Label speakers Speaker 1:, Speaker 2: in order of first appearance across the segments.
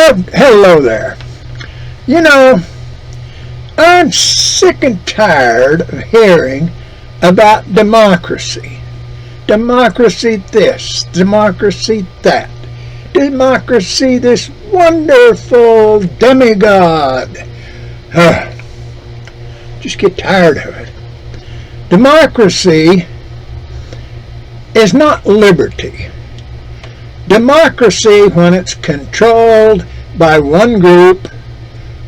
Speaker 1: Well, hello there. You know, I'm sick and tired of hearing about democracy. Democracy this, democracy that. Democracy this wonderful demigod. Just get tired of it. Democracy is not liberty. Democracy, when it's controlled by one group,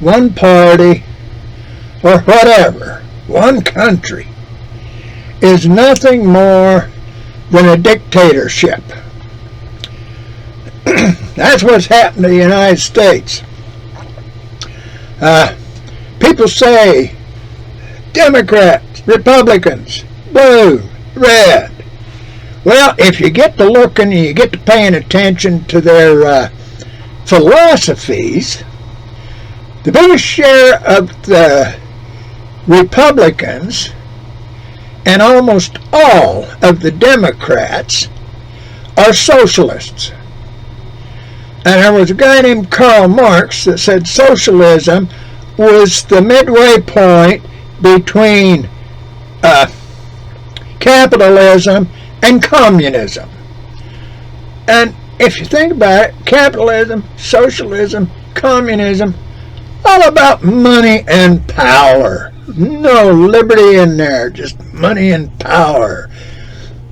Speaker 1: one party, or whatever, one country, is nothing more than a dictatorship. That's what's happened to the United States. People say Democrats, Republicans, blue, red. Well, if you get to looking and you get to paying attention to their philosophies, the biggest share of the Republicans and almost all of the Democrats are socialists. And there was a guy named Karl Marx that said socialism was the midway point between capitalism and communism. And if you think about it, capitalism, socialism, communism, all about money and power. No liberty in there, just money and power.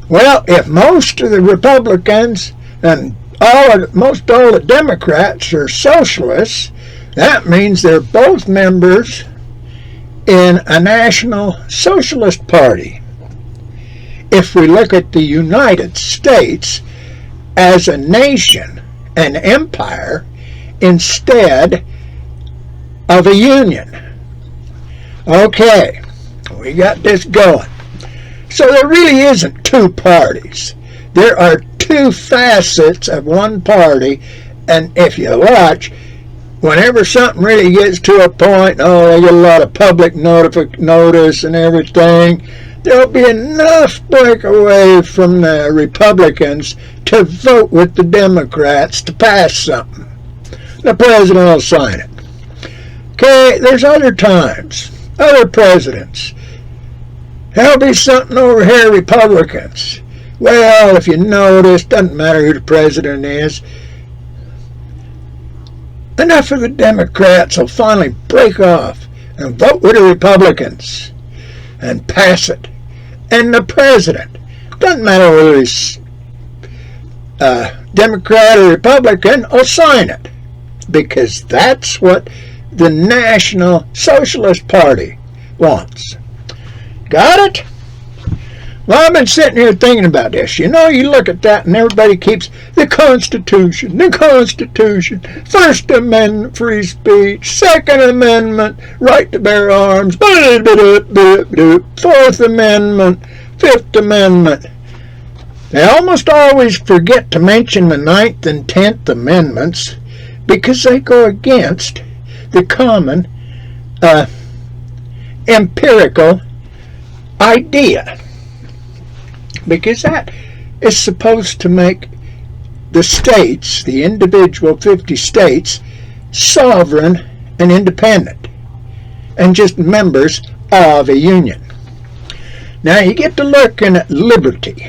Speaker 1: Well, if most of the Republicans and most all the Democrats are socialists, that means they're both members in a National Socialist Party. If we look at the United States as a nation, an empire, instead of a union. Okay, we got this going. So there really isn't two parties. There are two facets of one party, and if you watch, whenever something really gets to a point, they get a lot of public notice and everything, there'll be enough breakaway from the Republicans to vote with the Democrats to pass something. The president will sign it. Okay, there's other times, other presidents. There'll be something over here, Republicans. Well, if you notice, doesn't matter who the president is, enough of the Democrats will finally break off and vote with the Republicans and pass it. And the president, doesn't matter whether he's Democrat or Republican, will sign it. Because that's what the National Socialist Party wants. Got it? Well, I've been sitting here thinking about this. You know, you look at that and everybody keeps the Constitution, First Amendment, free speech, Second Amendment, right to bear arms, Fourth Amendment, Fifth Amendment. They almost always forget to mention the Ninth and 10th Amendments because they go against the common empirical idea. Because that is supposed to make the states, the individual 50 states, sovereign and independent, and just members of a union. Now you get to looking at liberty.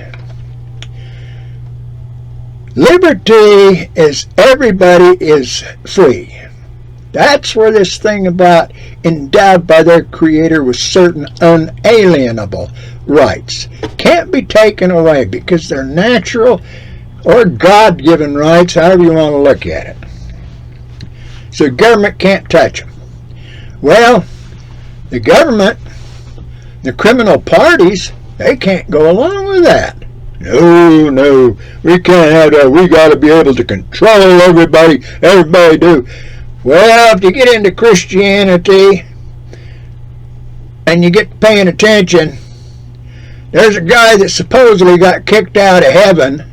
Speaker 1: Liberty is everybody is free. That's where this thing about endowed by their Creator with certain unalienable rights can't be taken away because they're natural or God-given rights, however you want to look at it. So the government can't touch them. Well, the government, the criminal parties, they can't go along with that. No, we can't have that. We got to be able to control everybody do. Well, if you get into Christianity and you get paying attention, there's a guy that supposedly got kicked out of heaven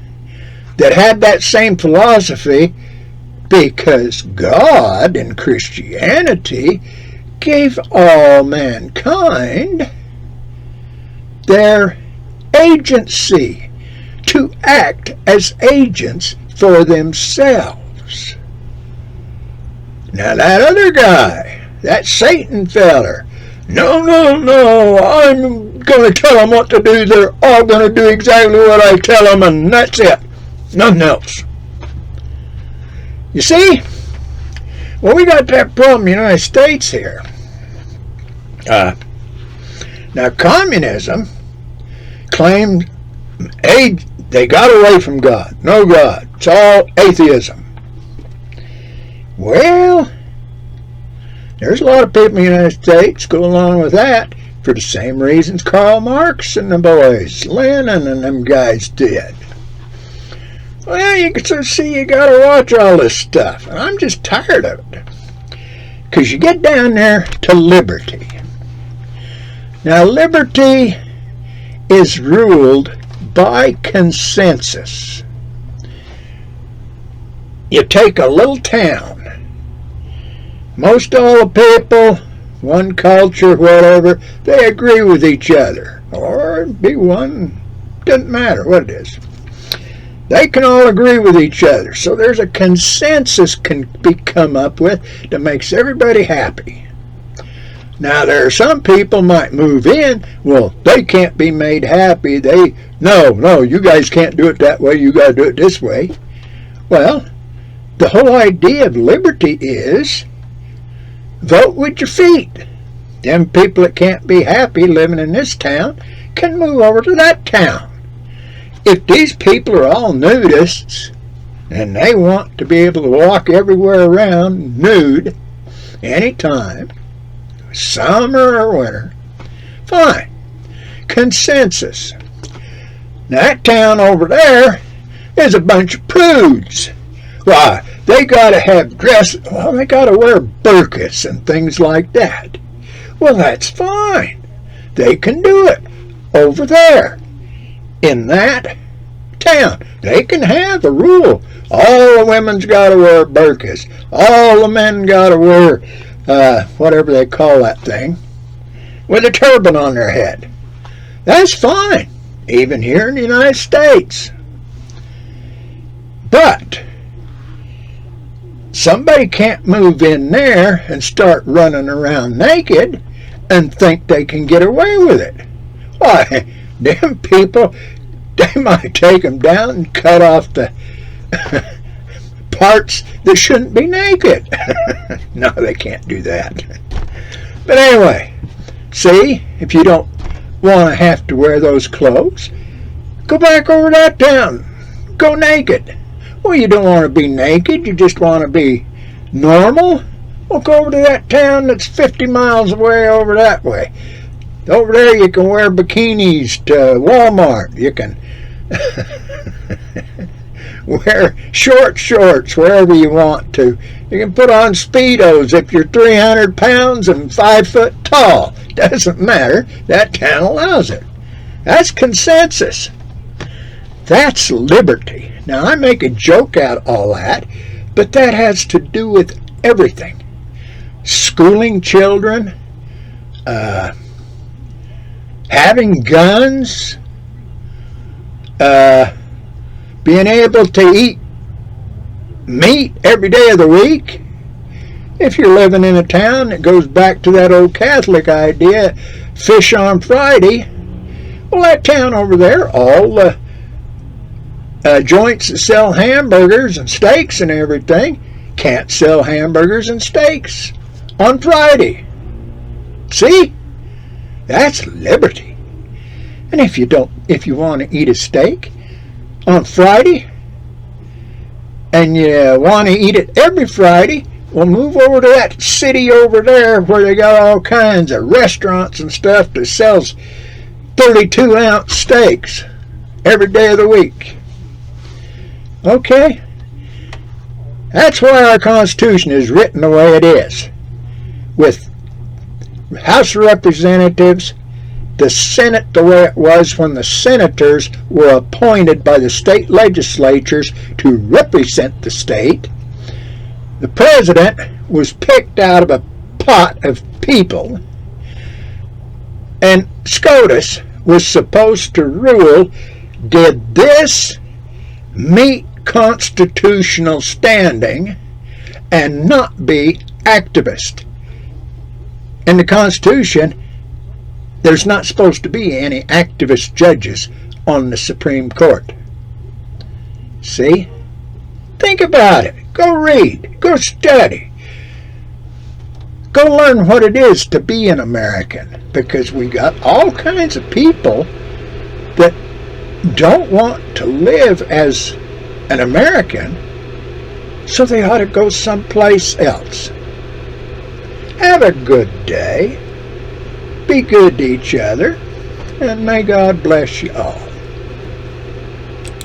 Speaker 1: that had that same philosophy because God in Christianity gave all mankind their agency to act as agents for themselves. Now that other guy, that Satan feller, no, I'm going to tell them what to do. They're all going to do exactly what I tell them, and that's it. Nothing else. You see? Well, we got that problem in the United States here. Now, communism claimed they got away from God. No God. It's all atheism. Well, there's a lot of people in the United States go along with that for the same reasons Karl Marx and the boys, Lenin and them guys did. Well, you can see you got to watch all this stuff. And I'm just tired of it. Because you get down there to liberty. Now, liberty is ruled by consensus. You take a little town. Most all the people, one culture, whatever, they agree with each other. Or be one, doesn't matter what it is. They can all agree with each other. So there's a consensus can be come up with that makes everybody happy. Now there are some people might move in. Well, they can't be made happy. No, you guys can't do it that way. You got to do it this way. Well, the whole idea of liberty is vote with your feet. Them people that can't be happy living in this town can move over to that town. If these people are all nudists and they want to be able to walk everywhere around nude anytime, summer or winter, fine. Consensus. Now that town over there is a bunch of prudes. Why, they gotta have they gotta wear burqas and things like that. Well, that's fine. They can do it over there. In that town, they can have a rule. All the women's got to wear burqas. All the men got to wear whatever they call that thing, with a turban on their head. That's fine, even here in the United States. But somebody can't move in there and start running around naked and think they can get away with it. Why, them people, they might take them down and cut off the parts that shouldn't be naked. No, they can't do that. But anyway, see, if you don't want to have to wear those clothes, go back over that town. Go naked. Well, you don't want to be naked. You just want to be normal. Well, go over to that town that's 50 miles away over that way. Over there you can wear bikinis to Walmart. You can wear shorts wherever you want to. You can put on Speedos if you're 300 pounds and 5 foot tall. Doesn't matter. That town allows it. That's consensus. That's liberty. Now, I make a joke out of all that, but that has to do with everything. Schooling children, having guns, being able to eat meat every day of the week. If you're living in a town that goes back to that old Catholic idea, fish on Friday, well, that town over there, all the joints that sell hamburgers and steaks and everything can't sell hamburgers and steaks on Friday. See? That's liberty. And if you want to eat a steak on Friday and you want to eat it every Friday, well, move over to that city over there where they got all kinds of restaurants and stuff that sells 32-ounce steaks every day of the week. Okay? That's why our Constitution is written the way it is. With House of Representatives, the Senate the way it was when the senators were appointed by the state legislatures to represent the state. The president was picked out of a pot of people, and SCOTUS was supposed to rule, did this meet constitutional standing, and not be activist. In the Constitution, there's not supposed to be any activist judges on the Supreme Court. See? Think about it. Go read. Go study. Go learn what it is to be an American, because we got all kinds of people that don't want to live as an American, so they ought to go someplace else. Have a good day. Be good to each other, and may God bless you all.